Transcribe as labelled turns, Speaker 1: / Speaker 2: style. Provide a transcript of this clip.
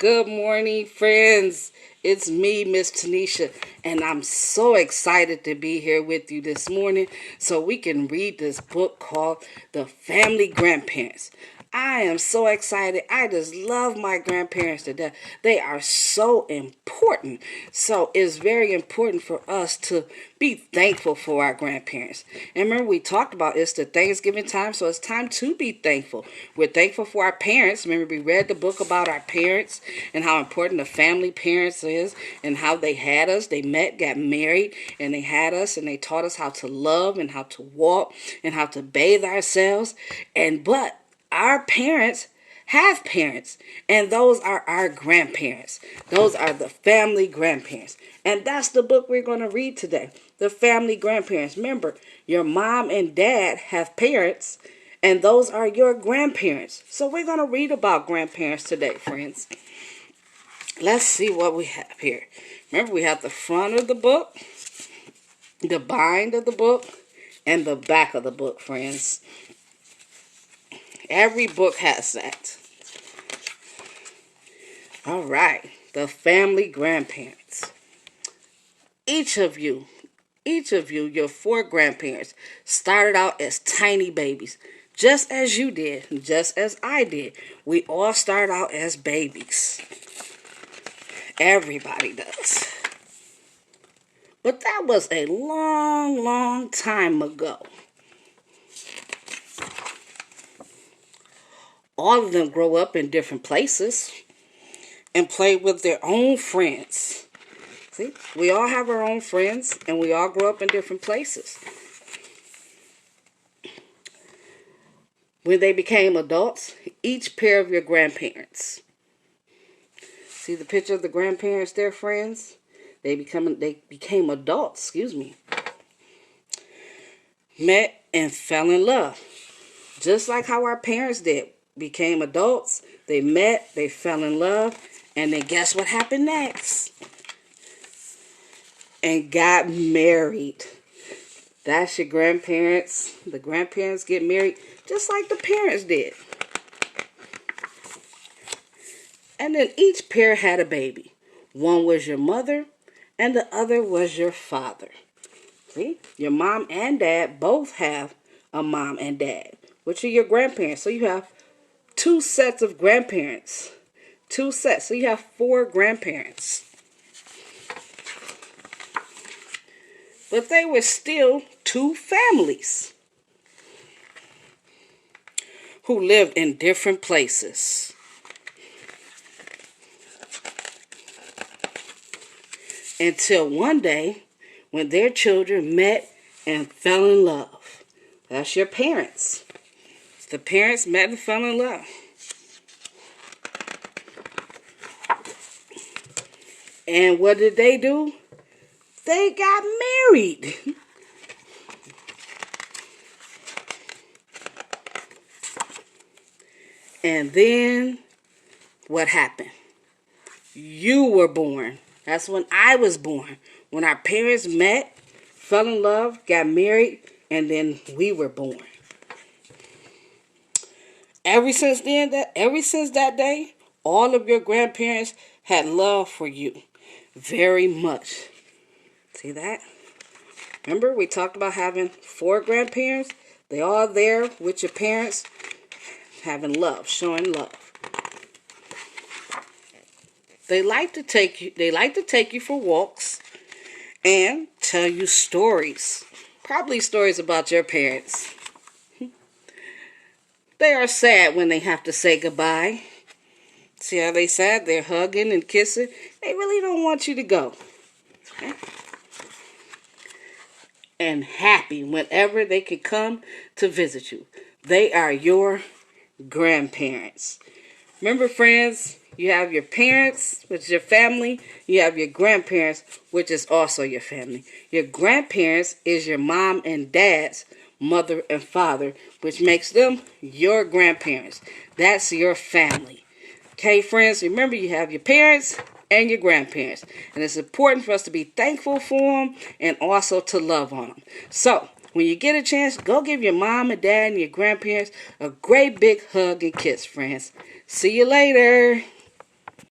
Speaker 1: Good morning, friends. It's me, Miss Teneshia, and I'm so excited to be here with you this morning so we can read this book called The Family Grandparents. I am so excited. I just love my grandparents to death. They are so important. So it's very important for us to be thankful for our grandparents. And remember, we talked about it's the Thanksgiving time, so it's time to be thankful. We're thankful for our parents. Remember, we read the book about our parents and how important the family parents is and how they had us. They met, got married, and they had us, and they taught us how to love and how to walk and how to bathe ourselves. But our parents have parents, and those are our grandparents. Those are the family grandparents. And that's the book we're going to read today, The Family Grandparents. Remember, your mom and dad have parents, and those are your grandparents. So we're going to read about grandparents today, friends. Let's see what we have here. Remember, we have the front of the book, the bind of the book, and the back of the book, friends. Every book has that. All right, the family grandparents. Each of you, your four grandparents, started out as tiny babies, just as you did, just as I did. We all start out as babies. Everybody does. But that was a long, long time ago. All of them grow up in different places and play with their own friends. See, we all have our own friends, and we all grow up in different places. When they became adults, each pair of your grandparents. See the picture of the grandparents there, friends? They became adults, met and fell in love. Just like how our parents did. Became adults, they met, they fell in love, and then guess what happened next? And got married. That's your grandparents. The grandparents get married just like the parents did. And then each pair had a baby. One was your mother, and the other was your father. See? Your mom and dad both have a mom and dad, which are your grandparents. So you have two sets of grandparents. Two sets. So you have four grandparents. But they were still two families who lived in different places. Until one day when their children met and fell in love. That's your parents. The parents met and fell in love. And what did they do? They got married. And then what happened? You were born. That's when I was born. When our parents met, fell in love, got married, and then we were born. Ever since that day, all of your grandparents had love for you very much. See that? Remember, we talked about having four grandparents. They all there with your parents, having love, showing love. They like to take you for walks and tell you stories. Probably stories about your parents. They are sad when they have to say goodbye. See how they sad? They're hugging and kissing. They really don't want you to go. Okay? And happy whenever they can come to visit you. They are your grandparents. Remember, friends, you have your parents, which is your family. You have your grandparents, which is also your family. Your grandparents is your mom and dad's mother and father, which makes them your grandparents. That's your family. Okay, friends, remember you have your parents and your grandparents. And it's important for us to be thankful for them and also to love on them. So, when you get a chance, go give your mom and dad and your grandparents a great big hug and kiss, friends. See you later.